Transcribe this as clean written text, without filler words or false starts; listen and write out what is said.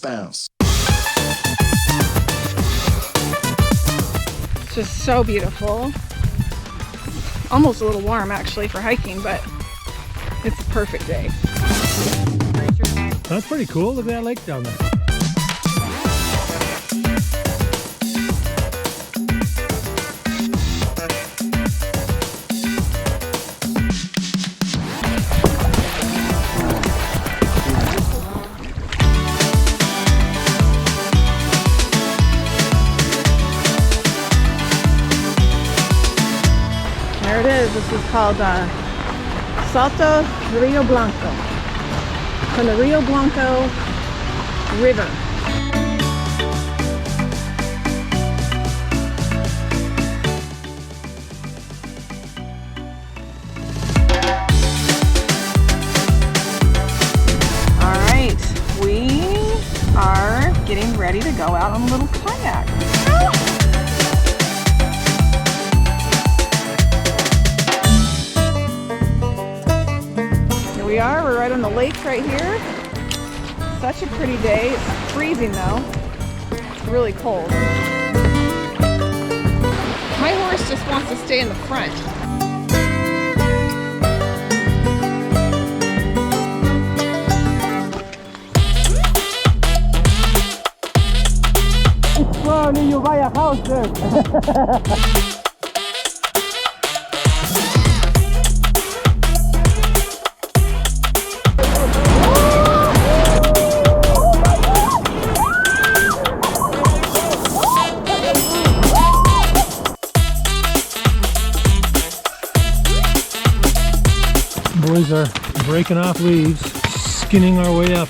bounce. It's just so beautiful. Almost a little warm actually for hiking, but it's a perfect day. That's pretty cool. Look at that lake down there. There it is. This is called Salto Rio Blanco, from the Rio Blanco River. All right, we are getting ready to go out on a little kayak. We're right on the lake right here. Such a pretty day. It's freezing though. It's really cold. My horse just wants to stay in the front. Wow, niño, vaya house there. Boys are breaking off leaves, skinning our way up.